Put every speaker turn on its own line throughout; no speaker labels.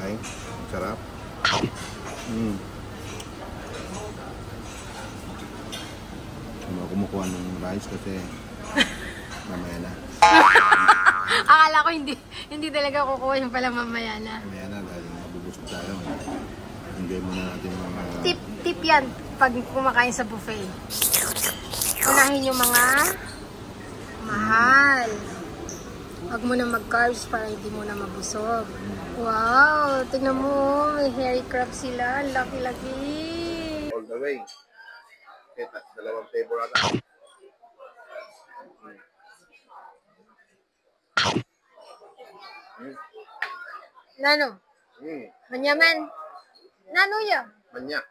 Ay, sarap. Kumukuha ng rice kasi mamaya na.
Akala ko hindi talaga kukuha yung pala mamaya na.
Mamaya na dahil mabubusog tayo. Enjoy muna natin mga...
Tip yan pag kumakain sa buffet. Unahin yung mga mahal. Huwag mo na mag-carbs para hindi mo na mabusog. Wow! Tignan mo, may hairy crab sila. Laki-laki.
All the way. Kita, dalawang flavor ata.
Nano? Manyaman? Nano ya?
Manya.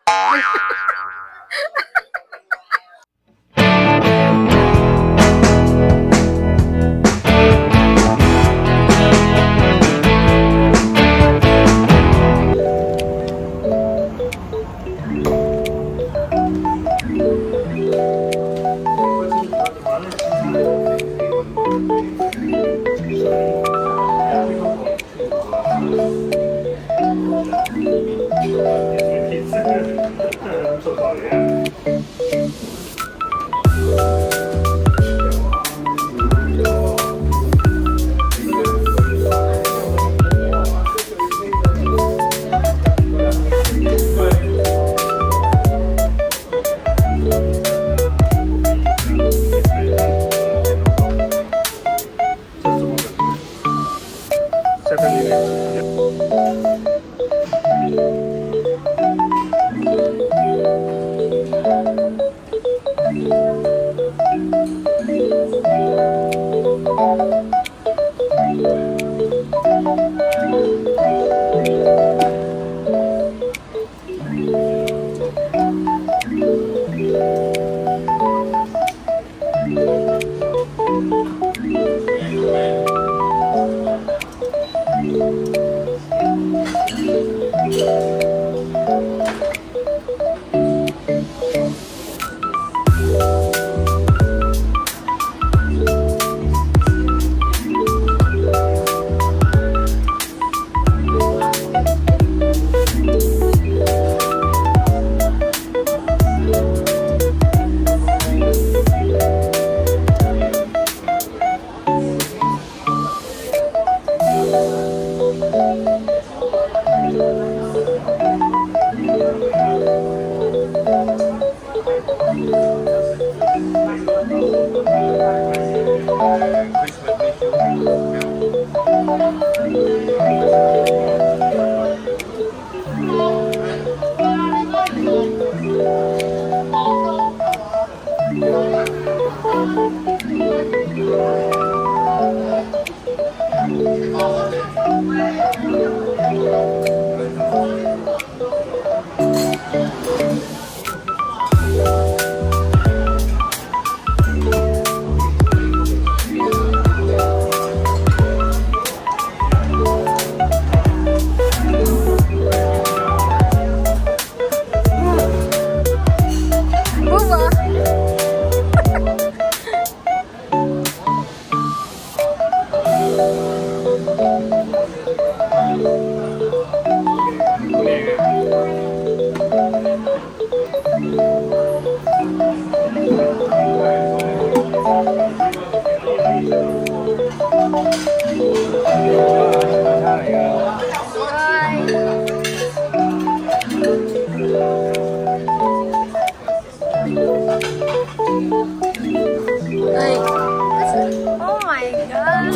Oh my God!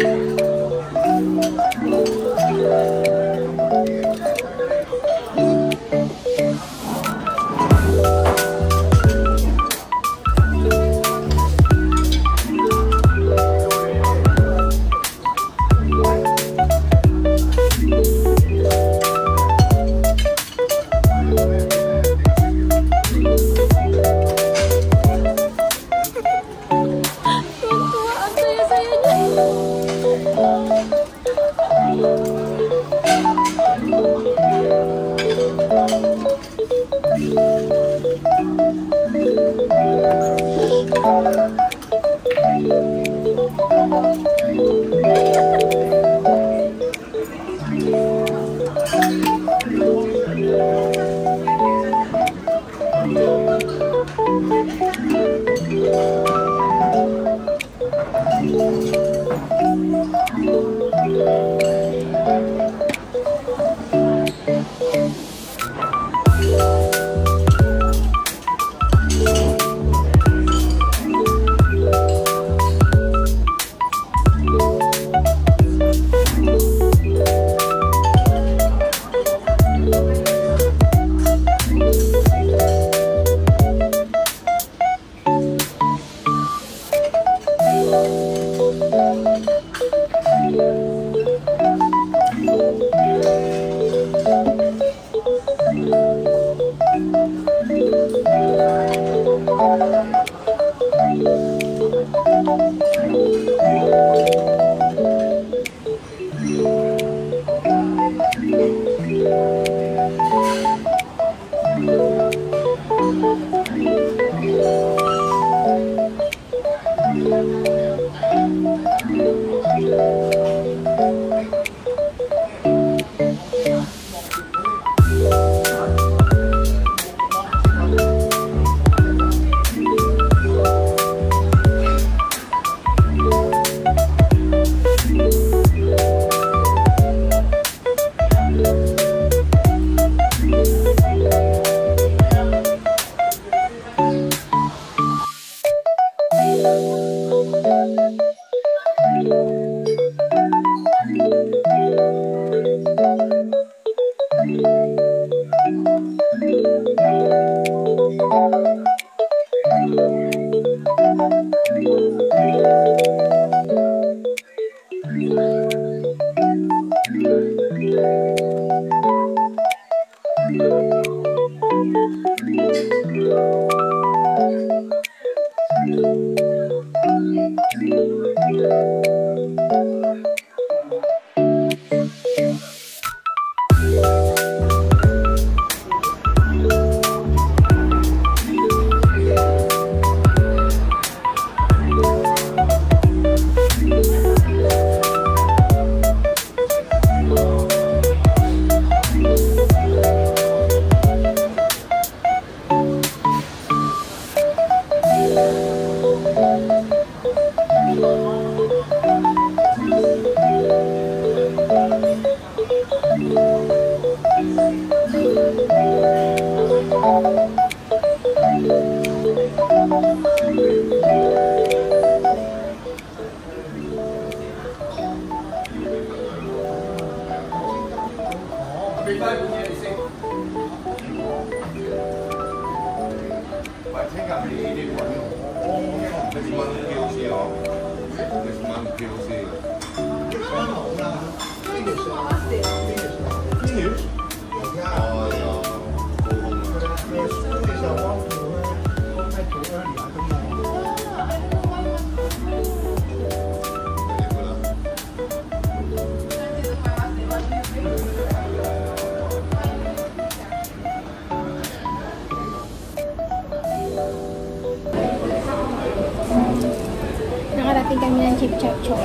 Nakarating kami ng Chip Chop Chop.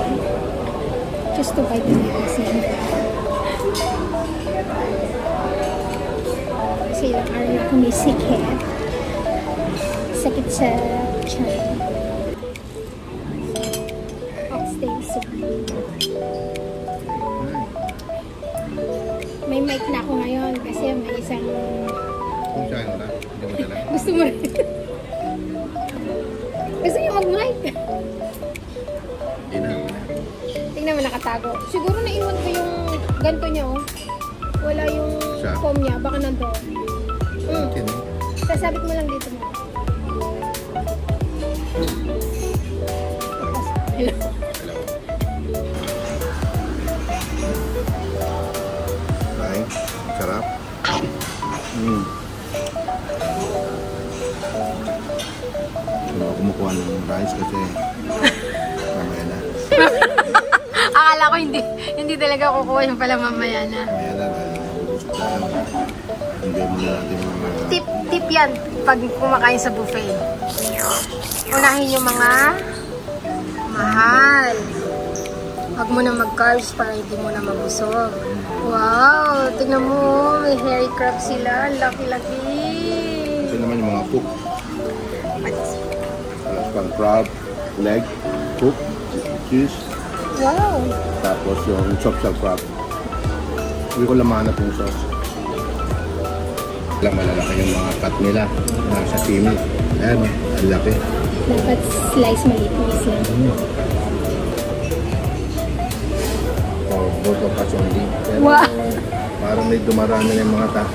Just to buy the medicine. Kasi ilang araw na kami sikit. Sakit sa tiyan. Oxtail soup. May mic na ako ngayon kasi may isang...
Kung saan mo na? Hindi mo dala.
Gusto mo rin? Gusto niyo mag-mic? Tingnan mo nakatago. Siguro naiwan ko yung ganito niya, oh. Wala yung foam niya. Baka nandoon. Sasabit mo lang dito mo. Hello.
Ay, sarap. Hindi ako kumukuha ng rice kasi mamaya na.
Akala ko hindi talaga kukuha yung pala mamaya na.
Mamaya na, mabubusog tayo. Hindi mo na natin mga...
Tip yan pag kumakain sa buffet. Unahin yung mga mahal. Huwag mo na mag-carbs para hindi mo na mabusog. Wow! Tignan mo, may hairy crab sila. Lucky-lucky.
Ito naman yung mga cook. Alas pang crab, leg, cook, cheese.
Wow!
Tapos yung chop-chop crab. Hindi ko laman na pong sauce. Malalaki yung mga cut nila. Nasa sashimi. Ayan o, ang laki.
Dapat slice maliit lang.
Oh, both of us only. Pero,
wow!
parang may dumaraan na yung mga tao.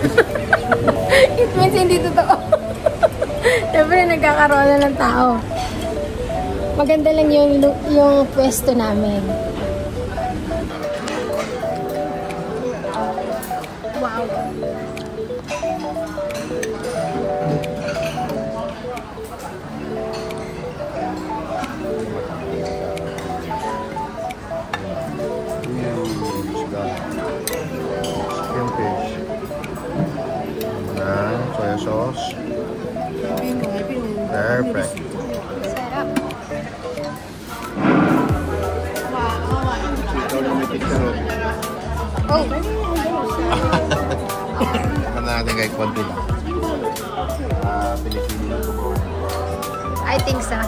It means hindi totoo. Siyempre nagkakaroon na ng tao. Maganda lang yung pwesto namin. Wow!
Chicken fish. Soya sauce. Perfect.
Sarap.
Ikaw lang may picture.
Oh!
Baka natin kahit konti lang. Pilipino lang gumawa.
I think so.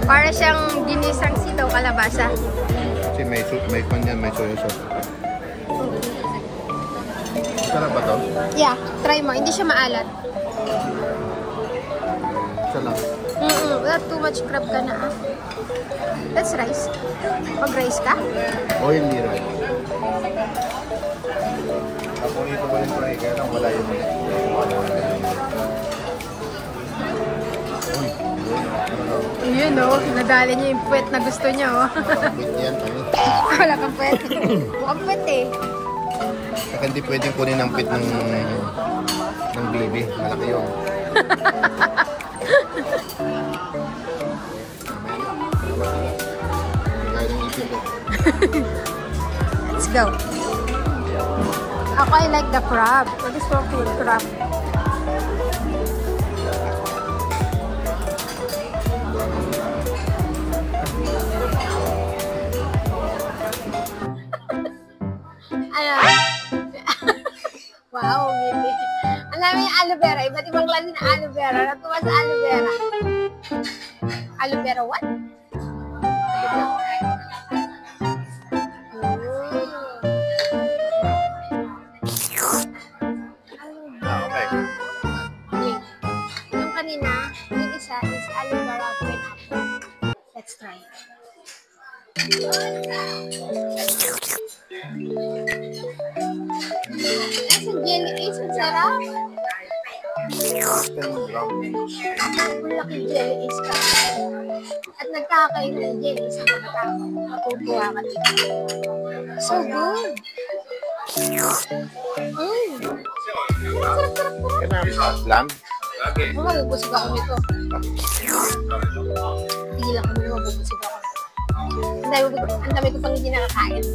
Para siyang ginisang sitaw kalabasa.
Kasi may kanyan, may soya sauce. Sarap ba to?
Yeah, try mo. Hindi siya maalat.
Isa lang.
Wala too much crab ka na ah. That's rice. Mag-rice ka?
Oily rice. Ako nito ba yung fry? Kaya lang wala yung...
Yun o, nadali niya yung puwet na gusto niya o.
Nakabit yan.
Wala kang puwet. Mukhang puwet eh.
Saka hindi pwedeng kunin ang pit ng baby. Malaki yun.
Let's go. Ako, I like the crab. Nagustuhan ko yung crab. Ano? Wow, baby. Ang dami yung aloe vera. Iba't ibang klase ng aloe vera. Natuwa sa aloe vera. Aloe vera what? Yung kanina, yung isa is aloe vera pineapple. Let's try it. sarap. Malaki jelly is ka. At nagkakain ng jelly sa pagkakao. Matutuwa ka dito. So good.
Sarap-sarap. Lamb?
Mabubusog ako nito. Hindi lang kami mabubusog ako. Ang dami ko pang hindi nakakain.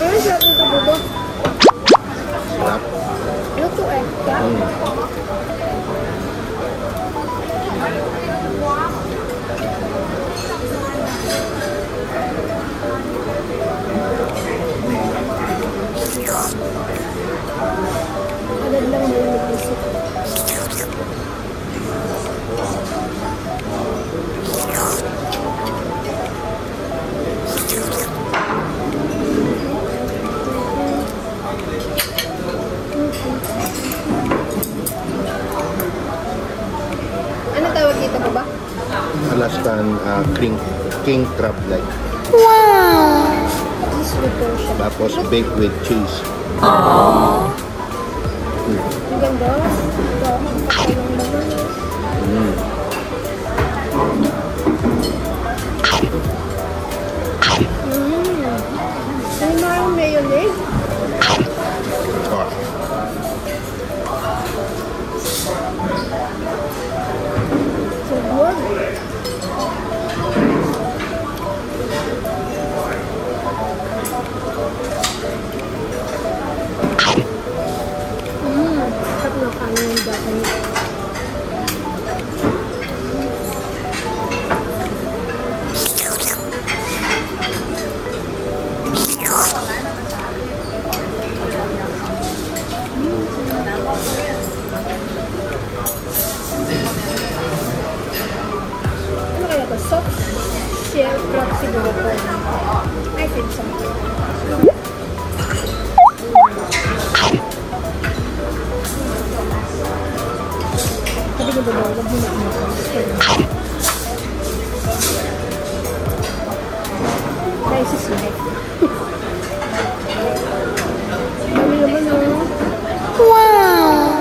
Pero sarap nito buto.
Sarap.
Luto eh. Agad lang mo yung isip. Ano tawag dito ba ba?
Alaskan king crab like.
Wow! This luto siya.
Tapos baked with cheese.
Ang ganda. Ito, magpapalong naman. Ano na yung mayonnaise?
Oh.
So good. Sarap na kanin yung dati niya. Ano kaya ito? Soft shell crab siguro po. I think so. Sabi ko ba, wag mo na rice is life. Dami naman oh. Wow!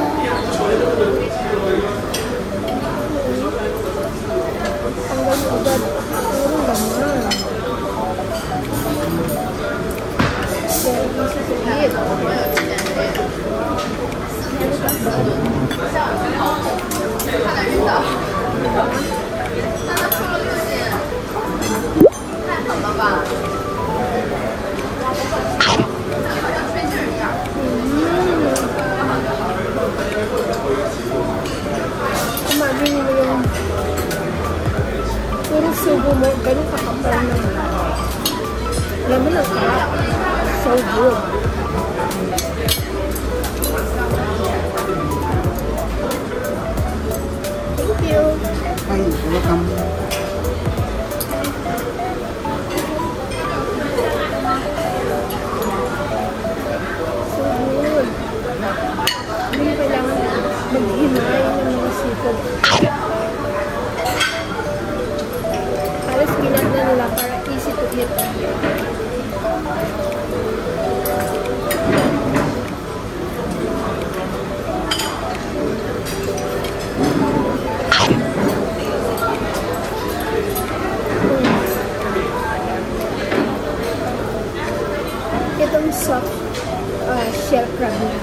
Ang ganda agad. Ang ganda. Kumagin mo yung puro subo mo, ganun kakapal na. Alam mo lang sarap. So good. Thank you.
Hi, welcome.
So good. Hindi kailangan maghimay ng mga sipag. Halos minat na nila para easy to eat. Itong soft shell crab na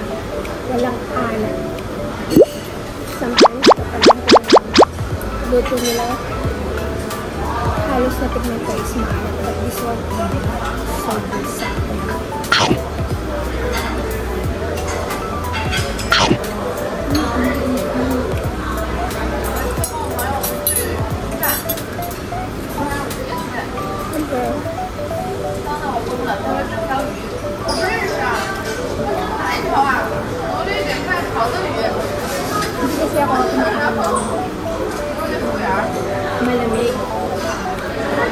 walang alat. Sometimes kapag luto nila, halos natignan ko is maalat. But this one, so good sa kasi ako malamig.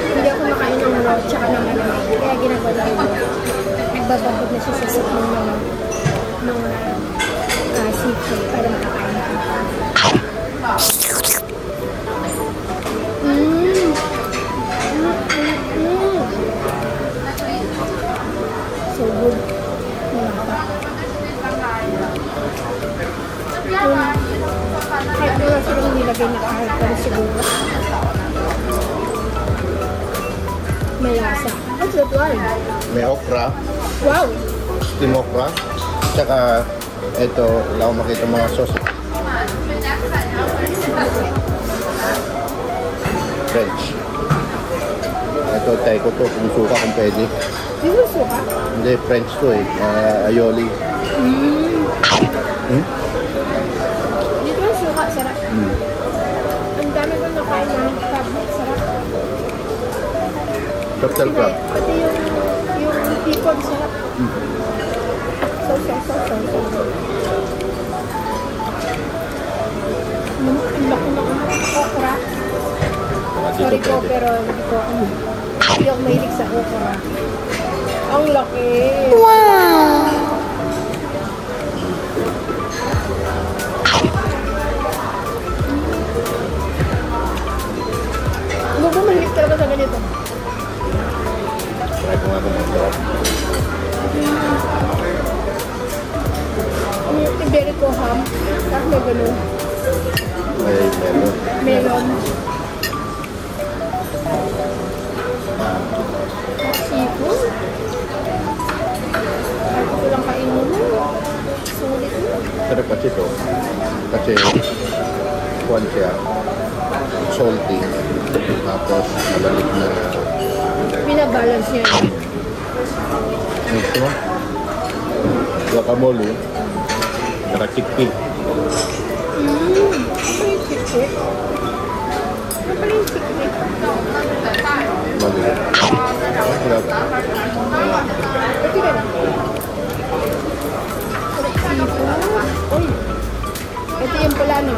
Hindi ako makain ng raw tsaka ng malamig. Kaya ginagawa ko. nilagay na kahit pero siguro. Malasa. What's that one?
May okra,
Wow!
steam okra, tsaka ito, wala akong makita mga sauce. French. Ito, tayo ko to, kung suka kung pwede.
Di ba suka?
Hindi, French to eh, aioli.
Dito yung suka, sarap. Ang dami ko nakain ng crab, sarap.
Turtle crab.
Pati yung tipon, sarap. So. Ang laki ng okra. Sorry po, pero hindi ako mahilig sa okra. Ang laki! Wow! Ano ba mahilig talaga sa ganito?
Try ko nga kung masarap.
Yung Iberico ham, tapos may ganun.
May melon.
Melon. Seafood. Kahit ito lang kainin mo. Sulit mo.
Sarap kasi ito. Kasi, kuwan siya. Salty. Tapos, malalit na.
Binabalance niya yun.
Ito mo? Guacamole. Saka chickpea.
Ano yung chickpea? Ano yung chickpea?
Malalit. Sarap.
Pati ka na. Seafood. Uy. Ito yung pula, no?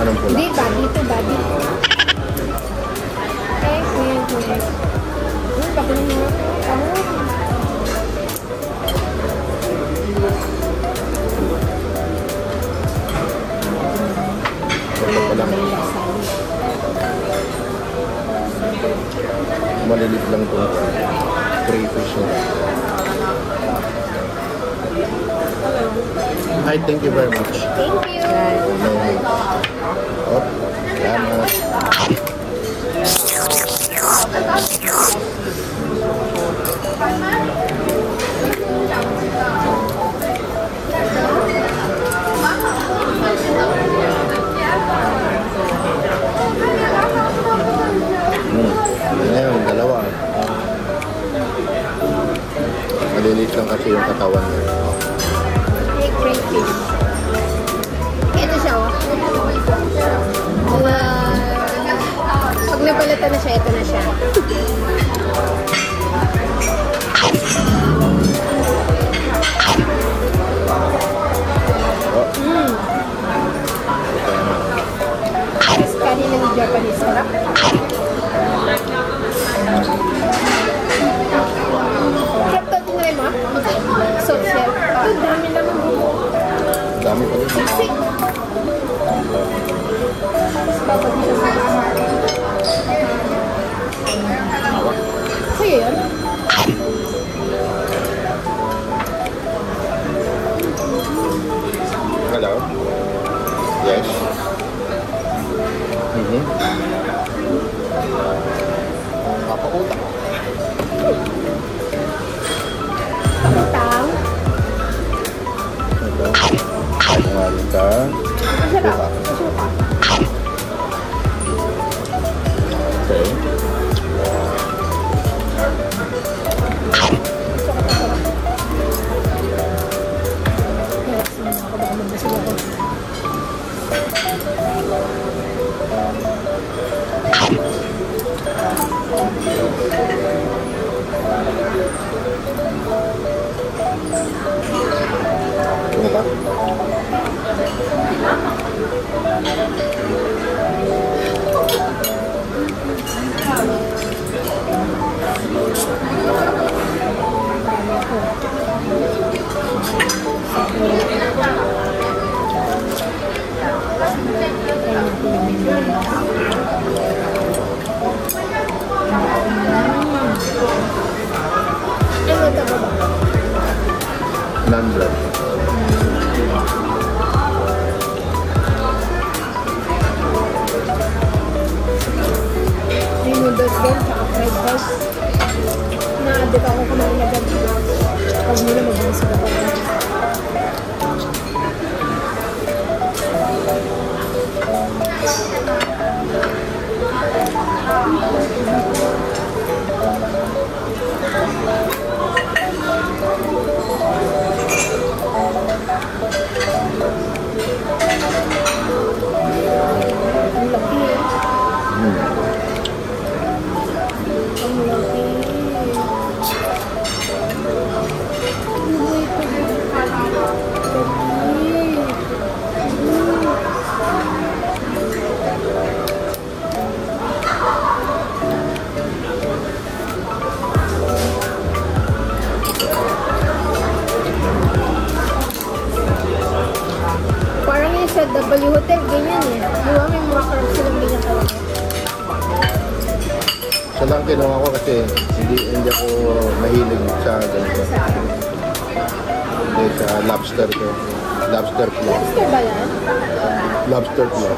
Anong pula?
Hindi, body to body. Next. Uy, baka na nga.
Ito pa lang. Malilit lang ito. Crayfish na. Hi, thank you very much.
Thank you.
Oh, salamat. Ngayon, dalawa. Malilit lang kasi yung katawan niya.
Crayfish. Ito siya, oh. Pag napalatan na siya, ito na siya. Mas kanina ng Japanese, sarap. Sarap to, tingnan mo. Social. Ang dami naman mo.
Dami pa rin.
Sisig. Tapos bawat nila sa sa'yo yun?
Hello? Yes? Papautak.
Tang.
Ito. Ay, kumarin ka.
Masarap. Masuka.
Okay. Ito ba?
Ano ito ba?
Non-blood.
Parang yung sa W Hotel, ganyan eh. Di ba may mga crabs silang ganyan talaga?
Siya lang kinuha ko kasi hindi ako mahilig sa ganito. Hindi sa lobster ko. Lobster claw.
Lobster ba yan?
Lobster claw.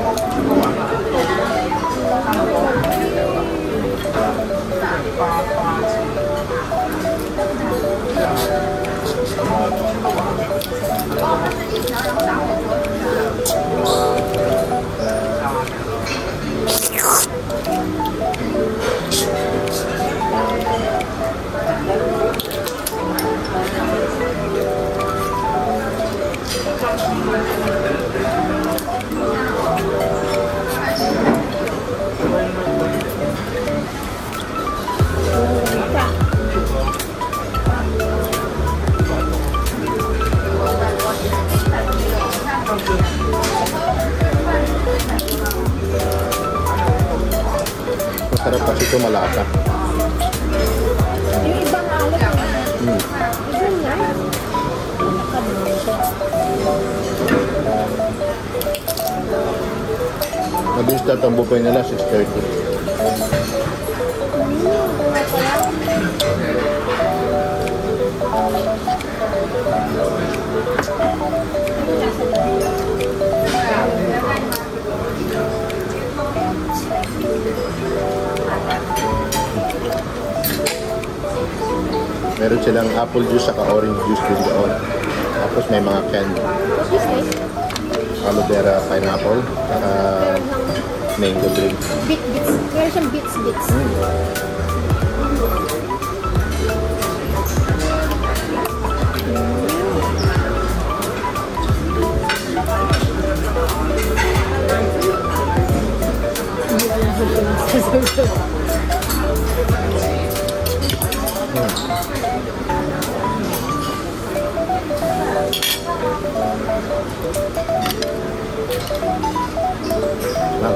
Masarap kasi ito malasa.
Yung ibang alat eh. Ibang nga.
Mabilis start ang buffet nila, 6:30. Meron silang apple juice saka orange juice din doon. Tapos may mga candy.
What's this guys?
Aloe vera pineapple saka mango drink.
Bits. Meron siyang bits.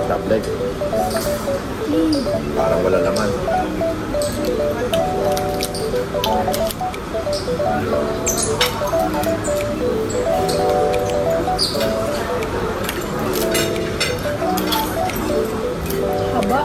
Top leg. Parang wala laman.
Haba.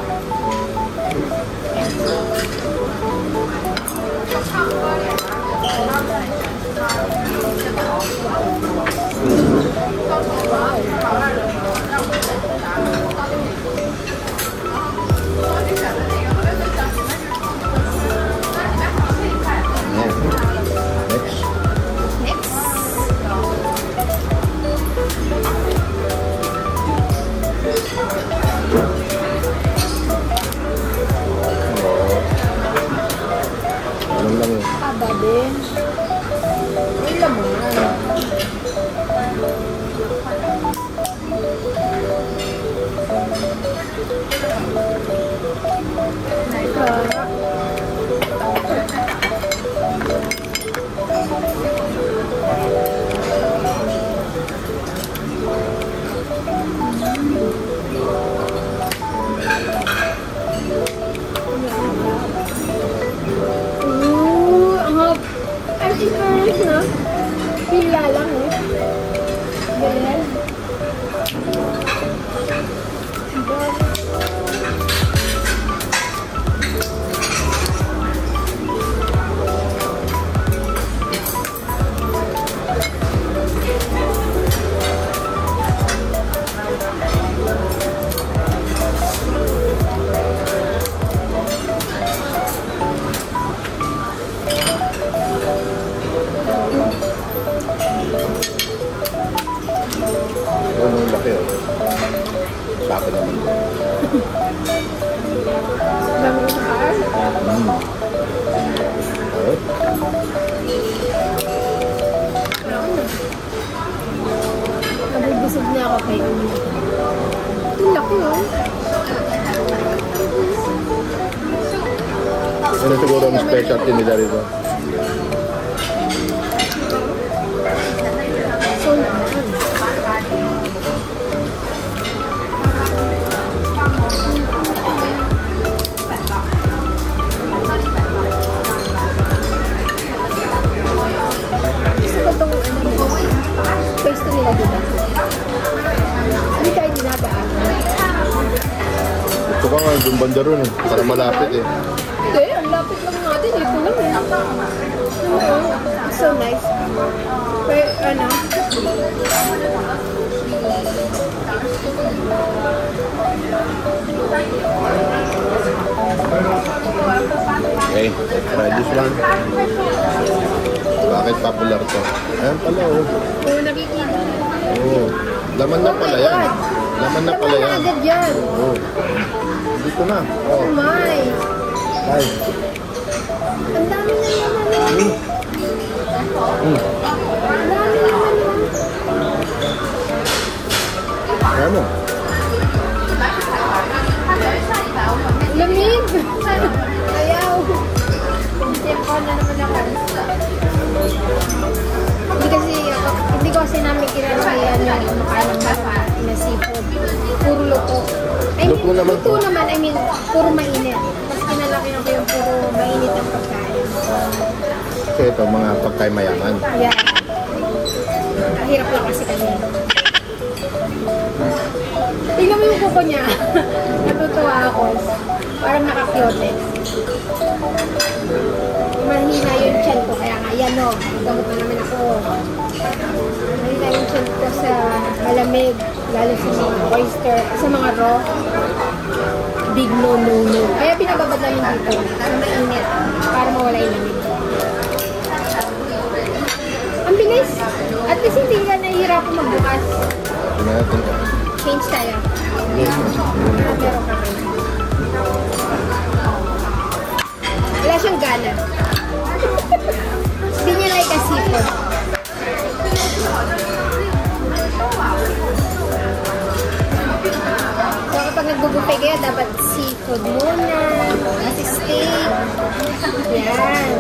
Haba din. May laman. Pila lang eh. Ganyan.
sa akin naman.
Dami ko sa car.
Okay.
Nabubusog niya ako kay Umi. Ang laki oh.
Ano siguro ang specialty nila rito?
So, gusto ko itong paste nila dito. Hindi tayo dinadaan.
Gusto ko nga yung banda ron eh. Para malapit eh.
Hindi, ang lapit lang natin. Ito lang eh. So nice. Pero ano?
Okay, try this one. Bakit popular to? Ayan pala oh.
Oo, nakikita.
Oh. Laman na pala yan. Laman na pala yan.
Agad yan.
Oh. Dito na.
Oh
Oh.
my.
Ay.
Ang dami na naman.
Mm. Mm.
Ang dami naman.
Ano?
Lamig. Ayaw. Tempo na naman ako. Hindi kasi namin kinalakihan yung kumakain na seafood. Puro luto.
Luto naman
luto naman, I mean, puro mainit. Mas kinalakihan ko yung puro mainit ang pagkain.
Kasi ito, mga pagkain mayaman.
Yeah. Hirap lang kasi kanina. Tingnan mo yung kuko niya. Natutuwa ako. Parang nakakyote. Mahina yung chan ko. Kaya nga, yan o. Gamot na naman ako. Mahina yung chan ko sa malamig. Lalo sa mga oyster. Sa mga raw. Big no. Kaya binababad namin dito. Sa mainit. Para mawala yung lamig. Ang bilis. At least hindi ka nahihirapan magbukas.
Tingnan natin.
Change tayo.
Yes.
Meron kami. Wala siyang gana. Hindi niya like a seafood. So kapag nagbubupay kayo, dapat seafood muna. Kasi steak. Yan.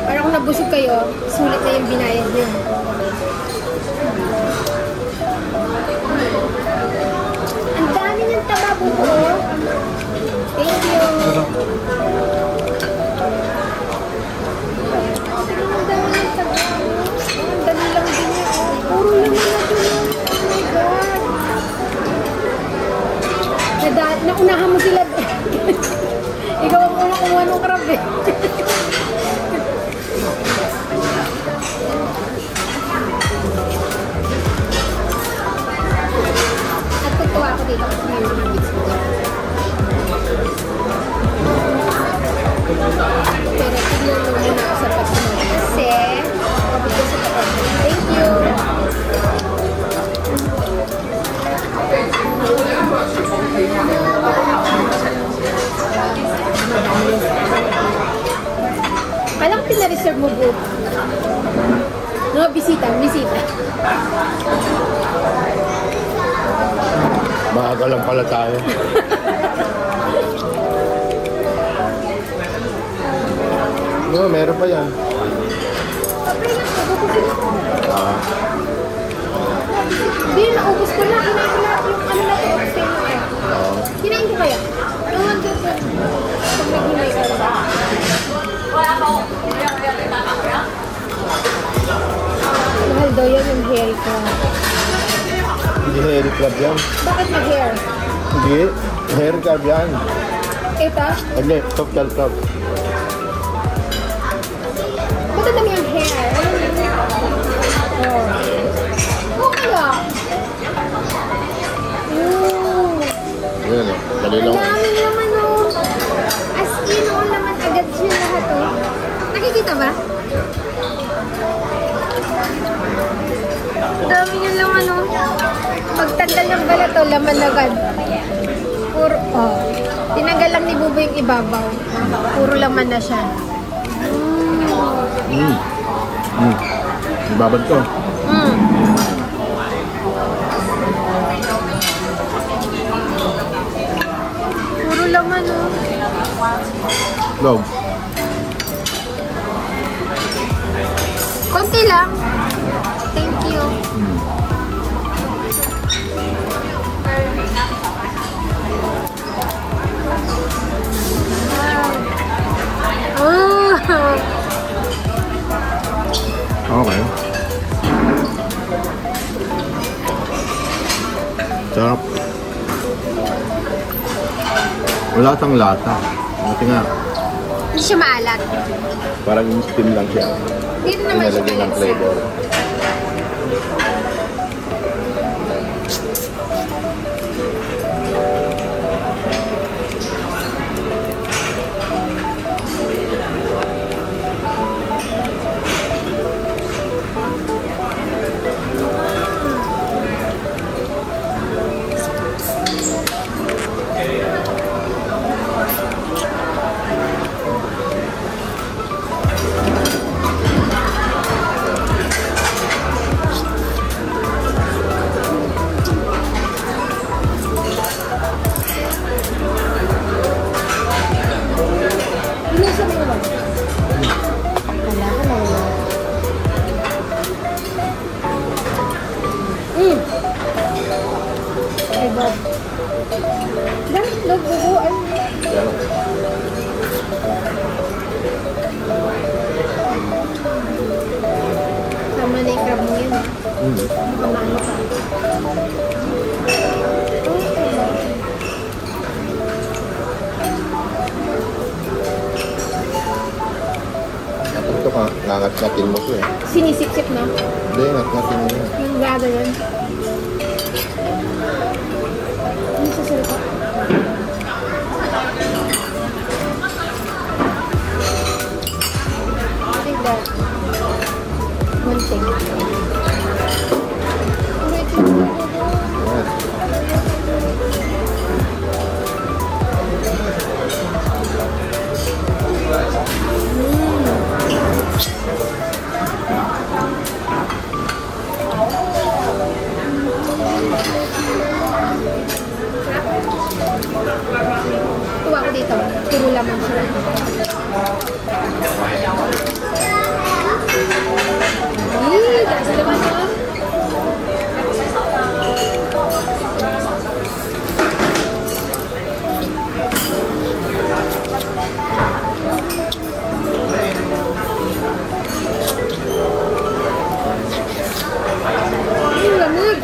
Para kung nabusog kayo, sulit na yung binayad niyo. Ang dami ng taba buo. Thank you. Ang dami ng taba. Ang dami lang din niya. Puro naman na doon. Oh my God. Naunahan mo sila. Ikaw ang unang kumuha ng crab eh. At tutuwa ako dito kasi may mga bits ko. Pero tignan mo muna ako sa pagkakas kasi kapit ko sa pagkakas. Thank you! Alam ko na-reserve mo po. No, bisita.
Maaga lang pala tayo. No, meron pa yan.
Hindi, naubos ko na. Kinain ko na yung ano na ito. Kinain ko kaya? Yung nandun ko. Pag nag-hinay ka lang. Mahal daw yan yung hair ko.
Hindi hair club yan.
Bakit mag-hair?
Hindi. Hair club yan.
Ito?
Hindi, cocktail club.
Ba't ang dami ang hair? Oh. Oh, kaya? Ooh.
Yan o. Dali
Ang
lang.
dami naman oh. As in, oh, naman agad siya lahat oh. Nakikita ba? Ang dami niya naman oh. Pagtanggal ng balat to, laman agad. Puro, oh. Tinanggal lang ni Bubo yung ibabaw. Puro laman na siya.
Ibabad ko.
Puro laman, oh.
Log.
Konti lang. Thank you.
Okay. Sarap. Wala tang lata. Buti nga.
Hindi siya maalat.
Parang in-steam lang siya.
Dito naman siya
Pinalagyan ng
maalat
flavor.
Sama na yung crab mo yun. Mamano ka.
Ito ka, nangat-ngatin mo ko eh.
Sinisip-sip na.
Hindi, ngat-ngatin mo yun.
Yung gada yun. Ano sa salita? I think that one thing. Tuwa ko dito. Puro laman siya. Sa laman siya. Lamig.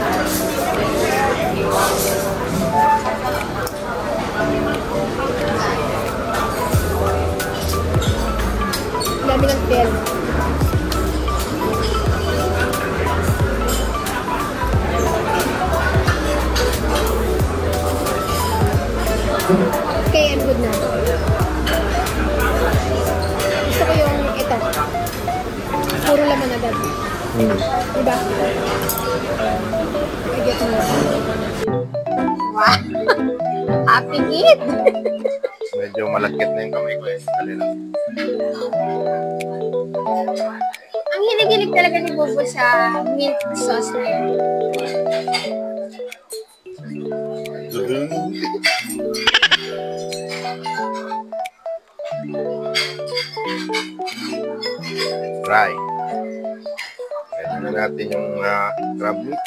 Dami ng bell. Okay, I'm good na. Gusto ko yung ito. Puro laman agad. Diba? I get more. Wow! Happy eat!
Medyo malagkit na yung kamay ko eh. Alin.
Ang hilig-hilig talaga ni Bobo sa mint sauce na yun.
Fry. Ito na natin yung crab meat.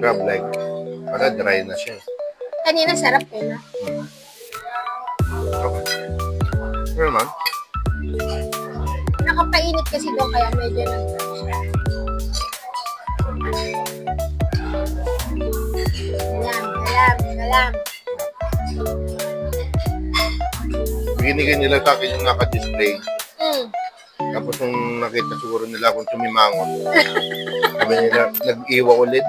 Crab leg. Para dry na siya.
Kanina sarap eh, no?
Okay. Pero naman.
Nakapainit kasi doon kaya medyo nag Galam.
Binigay nila sa akin yung naka-display. Tapos nung nakita siguro nila akong tumimangot. Sabi nila, nag-iwa ulit.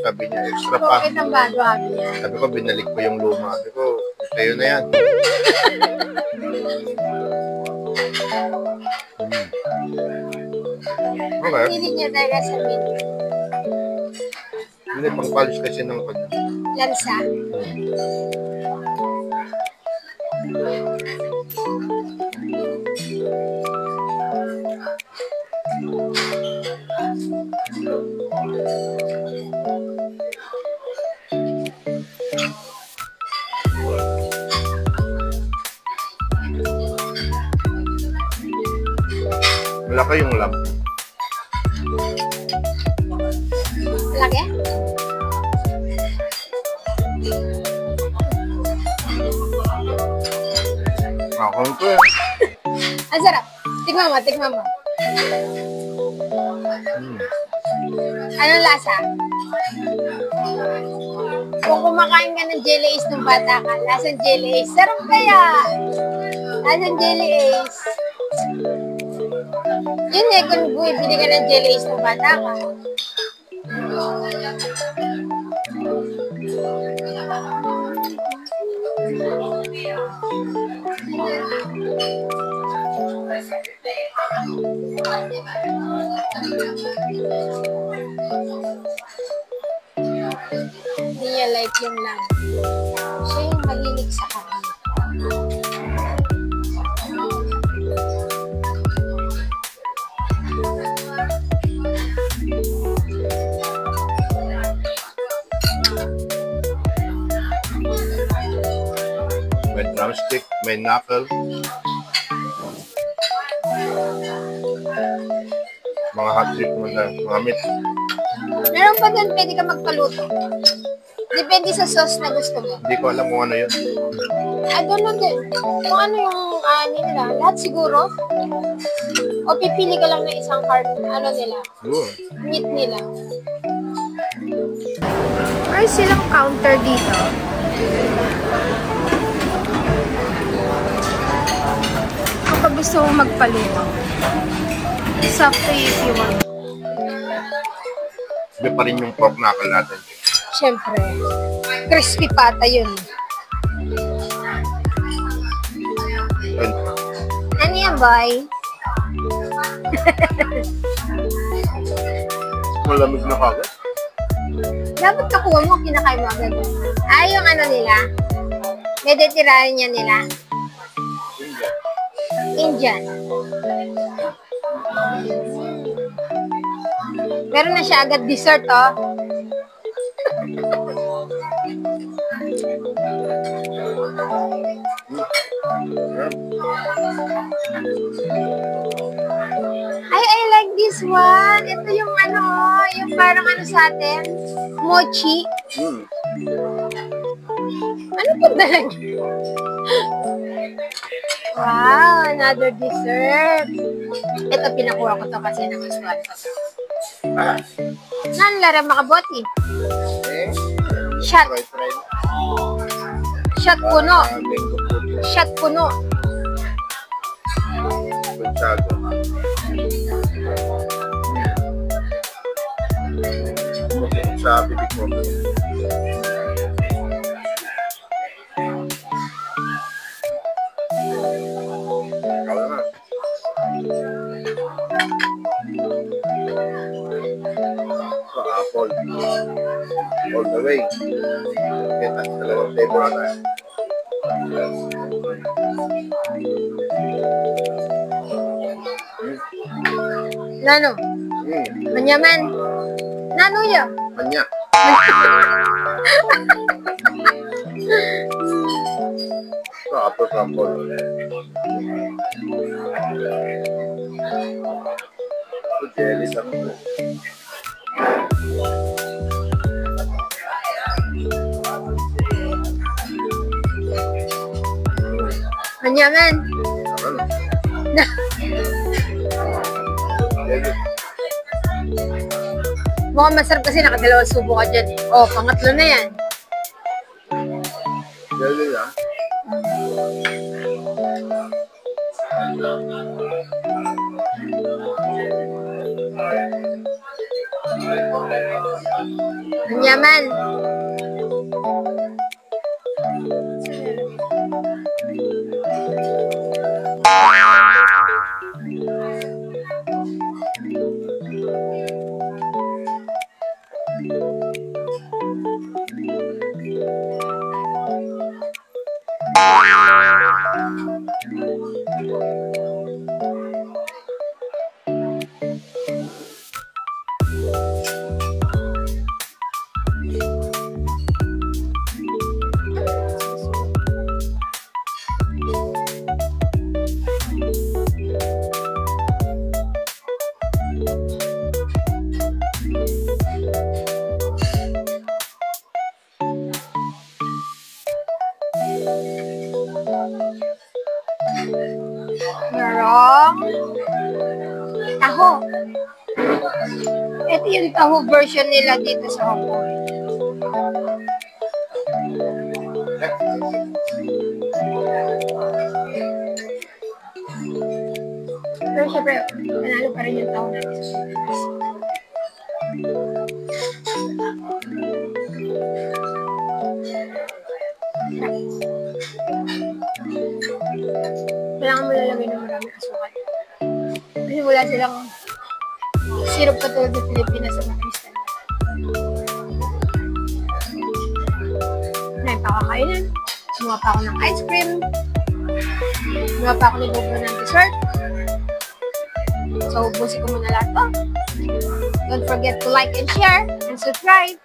Sabi niya, extra pa.
Bakit ang bago niya?
Sabi ko, binalik ko yung luma. Sabi ko, sa'yo na yan. Okay.
Hilig niya talaga sa mint.
Hindi, pang-polish kasi ng
lansa.
Malaki yung lamp.
Lagi?
Ako ito eh.
Ang sarap. Tignan mo, tignan mo. Anong lasa? Kung kumakain ka ng jelly ace ng bata ka, lasang jelly ace. Sarap kaya! Lasang jelly ace. Yun eh, kung bumibili ka ng jelly ace ng bata ka. Hindi niya like yung lang. Siya yung malilig sa kanin.
May drumstick, may knuckle. Mga hot dip mo na, mga meat.
Meron pa doon, pwede ka magpaluto. Depende sa sauce na gusto mo.
Hindi ko alam kung ano yun.
I don't know din. Kung ano yung nila. Lahat siguro. O pipili ka lang ng isang ano nila. Meat nila. Ay, silang counter dito. Kapag gusto mo magpaluto. It's up to you if you want.
Iba pa rin yung pork knuckle natin.
Siyempre. Crispy pata yun. Ano yan, boy?
Malamig na kagad.
Dapat nakuha mo, kinakain mo agad. Ay, yung ano nila. Mediterranean nila. Indian. Meron na siya agad dessert, oh. Ay, I like this one. Ito yung ano, yung parang ano sa atin, mochi. Ano po talaga? Wow, another dessert. Ito, pinakuha ko to kasi nagustuhan ko to. Nanlara makaboti. Shot. Shot puno. Shot puno.
Sa bibig mo. Apple. All the way. Kita dalawang flavor na.
Nano? Manyaman. Nano ya?
Manya. Apple crumble. Jelly sama.
Manyaman. Mukhang masarap kasi nakadalawang subo ka dyan. Oh, pangatlo na yan.
Jelly lang.
Manyaman. Merong taho. Ito yung taho version nila dito sa Hong Kong. Pero syempre, panalo pa rin yung taho natin sa Pilipinas. Kailangan mo lalagay ng maraming asukal. Kasi wala silang syrup katulad sa Pilipinas sa mga instant. Ngayon pa kakainan. Gumawa pa ako ng ice cream. Gumawa pa ako ni Bobo ng dessert. So, ubusin ko muna lahat to. Don't forget to like and share and subscribe.